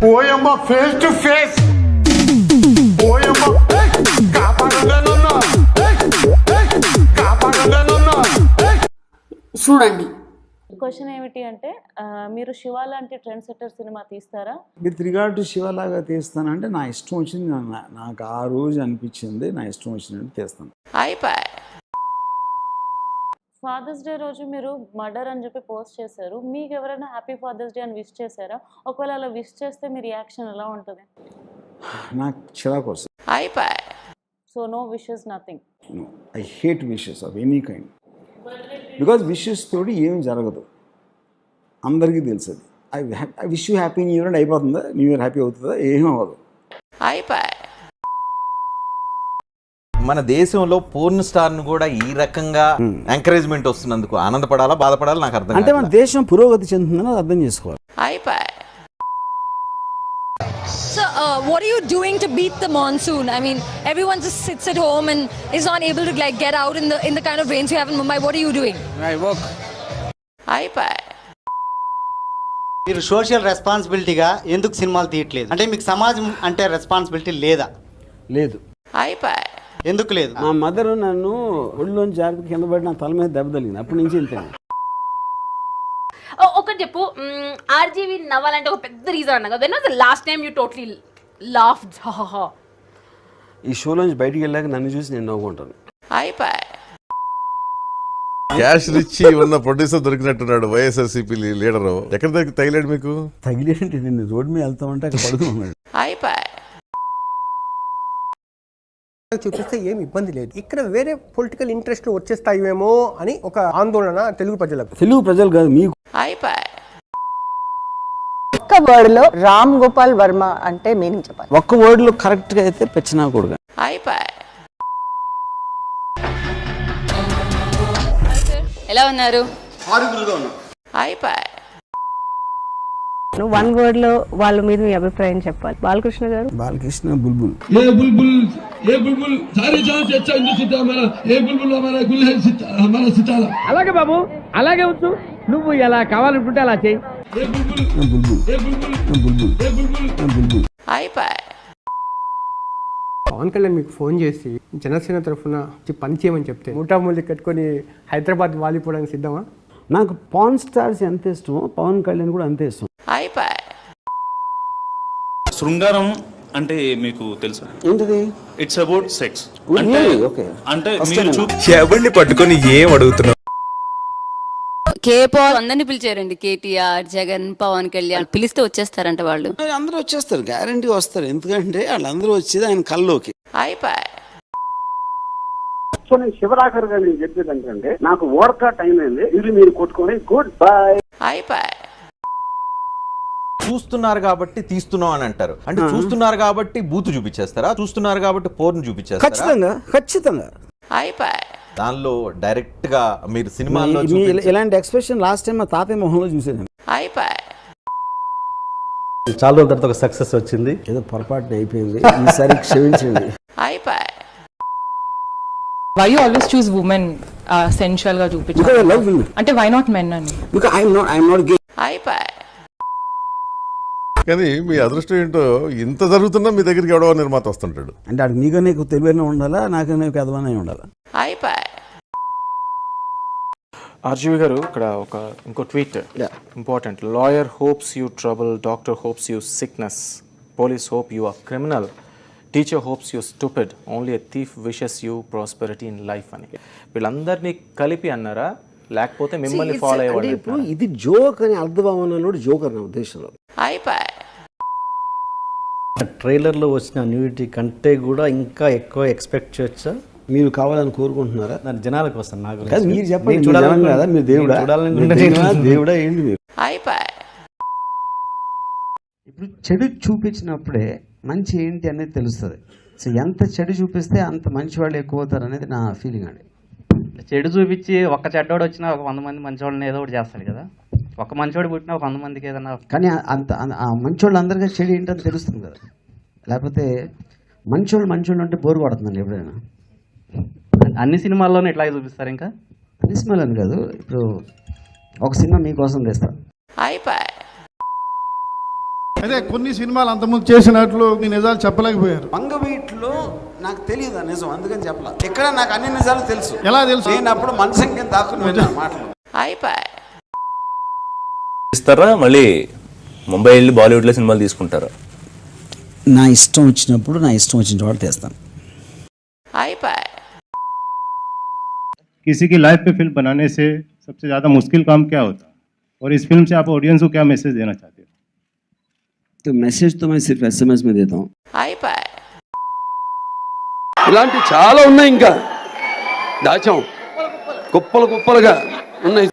ఓయమ్మ face to face ఓయమ్మ చూడండి. క్వశ్చన్ ఏమిటి అంటే మీరు శివ లాంటి ట్రెండ్ సెట్టర్ సినిమా తీస్తారా? విత్ రిగార్డ్ టు శివలాగా తీస్తానంటే నా ఇష్టం వచ్చింది, నాకు ఆ రోజు అనిపించింది నా ఇష్టం వచ్చినట్టు తీస్తాను. ఫాదర్స్ డే రోజు మీరు మర్డర్ అని చెప్పి పోస్ట్ చేశారు. మీకు ఎవరైనా హ్యాపీ ఫాదర్స్ డే అని విష్ చేశారా? ఒకవేళ అలా విష్ చేస్తే మీ రియాక్షన్ ఎలా ఉంటుంది? నాకు చిరాకు వస్తుంది. So no wishes, nothing. I hate wishes of any kind. Because wishes తోటి ఏమి జరగదు, అందరికీ తెలుసు అది. I wish you happy new year అయిపోతుందా, న్యూ ఇయర్ హ్యాపీ అవుతుందా? ఏమీ అవ్వదు. మన దేశంలో పోర్న్ స్టార్ ను కూడా ఈ రకంగా ఎంకరేజ్మెంట్ వస్తున్నందుకు ఆనందపడాలా, బాధపడాలా నాకు అర్థం. అంటే మన దేశం పురోగతి చెందుతుందని అర్థం చేసుకోవాలి. So, what are you doing to beat the monsoon? I mean, everyone just sits at home and is not able to like get out in the kind of rains you have in Mumbai. What are you doing? I work. మీరు social రెస్పాన్సిబిలిటీగా ఎందుకు సినిమాలు తీయట్లేదు? అంటే మీకు సమాజం అంటే responsibility లేదా? లేదు. ఎందుకు లేదు? మా మదర్ నన్ను ఒళ్ళోంచి జాగ్రత్త కింద పడి నా తల మీద దెబ్బ తగిలింది, అప్పటి నుంచి వెళ్తాను. ఒకటి చెప్పు, ఆర్జీవి నవ్వాలంటే ఒక పెద్ద రీజన్ అన్నా కదా. When was the last time you totally laughed? ఈ షోలోంచి బయటికి వెళ్ళాక నన్ను చూసి నేను నవ్వుకుంటాను. క్యాష్ రిచ్ ఉన్న ప్రొడ్యూసర్ దొరికినట్టున్నాడు వైఎస్ఆర్సీపీ లీడరు. ఎక్కడ తగిలాడు మీకు? తగిలేంటి, నేను రోడ్డు మీద వెళ్తామంటే అక్కడ పడుకున్నాడు. చూపిస్తే ఏం ఇబ్బంది లేదు. ఇక్కడ వేరే పొలిటికల్ ఇంట్రెస్ట్ వచ్చేస్తాయేమో అని ఒక ఆందోళన తెలుగు ప్రజలకు. తెలుగు ప్రజలు కాదు, మీకు. ఒక్క వర్డ్ లో రామ్ గోపాల్ వర్మ అంటే మీనింగ్ చెప్పాలి. ఒక్క వర్డ్ లో కరెక్ట్ గా అయితే పెచ్చినా కూడా. ఎలా ఉన్నారు? వన్ వర్డ్ లో వాళ్ళ మీద మీ అభిప్రాయం చెప్పాలి. బాలకృష్ణ గారు. బాలకృష్ణ బుల్బుల్. అలాగే బాబు, అలాగే ఉంచు. నువ్వు ఎలా కావాలనుకుంటే అలా చెయ్యి. పవన్ కళ్యాణ్ మీకు ఫోన్ చేసి జనసేన తరఫున పని చేయమని చెప్తే మూటామూలి కట్టుకొని హైదరాబాద్ వాలిపోవడానికి సిద్ధమా? నాకు పాన్ స్టార్స్ ఎంత ఇష్టమో పవన్ కళ్యాణ్ కూడా అంతే ఇష్టం. శృంగారం అంటే మీకు తెలుసా? ఏంటిది? It's about sex. అంటే ఎవరిని పట్టుకొని ఏం అడుగుతున్నావు? అందరినీ పిలిచారండి. కేటీఆర్, జగన్, పవన్ కళ్యాణ్ పిలిస్తే వచ్చేస్తారంట వాళ్ళు. అందరూ వచ్చేస్తారు, గ్యారంటీ వస్తారు. ఎందుకంటే వాళ్ళందరూ వచ్చేది ఆయన కల్లోకి. సో నేను శివరాఖర్ గారు నేను చెప్పేది ఏంటంటే, నాకు ఓడకా టైం అయింది, ఇది మీరు కొట్టుకొని గుడ్ బై. చూస్తున్నారు కాబట్టి తీస్తున్నాం అని అంటారు. అంటే చూస్తున్నారు కాబట్టి బూతు చూపించేస్తారా? చూస్తున్నారు కాబట్టి పోర్న్ చూపించేస్తారా? ఖచ్చితంగా. దానిలో డైరెక్ట్ గా మీరు సినిమాలో ఇలాంటి ఎక్స్ప్రెషన్ లాస్ట్ టైం మా తాతయ్య మొహంలో చూసాను. చాలా రోజుల తర్వాత ఒక సక్సెస్ వచ్చింది. ఏదో పొరపాటు అయిపోయింది, ఈసారి క్షమించండి. Why you always choose women sensual గా చూపించాలి? Because I love women. అంటే why not men అని? Because I'm not gay. కానీ మీ అదృష్టం ఏంటో, ఇంత జరుగుతున్నా మీ దగ్గరికి ఎవడో నిర్మాత వస్తుంటాడు. అంటే అది నీకనే తెలివైన ఉండాలా, నాకనే పెదవనే ఉండాలా? ఆర్జీవి గారు, ఇక్కడ ఇంకో tweet important. Lawyer hopes you trouble, doctor hopes you sickness, police hope you are criminal, teacher hopes you stupid, only a thief wishes you prosperity in life అని. వీళ్ళందరినీ కలిపి అన్నారా, లేకపోతే మిమ్మల్ని ఫాలో అయ్యేవాళ్ళు? ఇప్పుడు ఇది జోక్ అని అర్థభావనలో జోకర్ నా ఉద్దేశంలో. ట్రైలర్లో వచ్చిన న్యూడిటీ కంటే కూడా ఇంకా ఎక్కువ ఎక్స్పెక్ట్ చేయొచ్చా? మీరు కావాలని కోరుకుంటున్నారా? నేను జనాలకు వస్తాను, నాకు మీరు చెప్పండి. చూడాలని కదా, మీరు దేవుడా? దేవుడా ఏంటి మీరు? ఇప్పుడు చెడు చూపించినప్పుడే మంచి ఏంటి అనేది తెలుస్తుంది. సో ఎంత చెడు చూపిస్తే అంత మంచి వాళ్ళు ఎక్కువ అవుతారు అనేది నా ఫీలింగ్ అండి. చెడు చూపించి ఒక్క చెడ్డోడు వచ్చినా ఒక 100 మంది మంచోళ్ళని ఏదో ఒకటి చేస్తాడు కదా. ఒక మంచోడు పుట్టినా ఒక 100 మందికి ఏదన్నా. కానీ అంత ఆ మంచోళ్ళు అందరికీ చెడు ఏంటని తెలుస్తుంది కదా. లేకపోతే మంచోళ్ళు అంటే బోరు పడుతుందండి ఎప్పుడైనా. అన్ని సినిమాల్లోనే ఇట్లాగే చూపిస్తారు. ఇంకా అన్ని సినిమాలని కాదు, ఇప్పుడు ఒక సినిమా మీకోసం తెస్తాను. అదే కొన్ని సినిమాలు అంతకుముందు చేసినట్లు మీ నిజాలు చెప్పలేకపోయారు. వంగవీటిలో నాకు తెలియదు నిజం, అందుకని చెప్పలా. ఇక్కడ నాకు అన్ని నిజాలు తెలుసు. ఎలా తెలుసు? నేను అప్పుడు మనసు కింద దాక్కుని విన్నాను మాటలు. ఇస్తారా మళ్ళీ ముంబై వెళ్ళి బాలీవుడ్లో సినిమాలు తీసుకుంటారా? నా ఇష్టం వచ్చినప్పుడు నా ఇష్టం వచ్చిన చోట తీస్తాను. किसी की लाइफ पे फिल्म बनाने से सबसे ज़्यादा मुश्किल काम क्या होता है और इस फिल्म से आप ऑडियंस को क्या मैसेज देना चाहते हो? तो मैसेज तो मैं सिर्फ SMS में देता हूँ. ఇలాంటి చాలా ఉన్నాయి, ఇంకా దాచాం కుప్పలుగా ఉన్నాయి.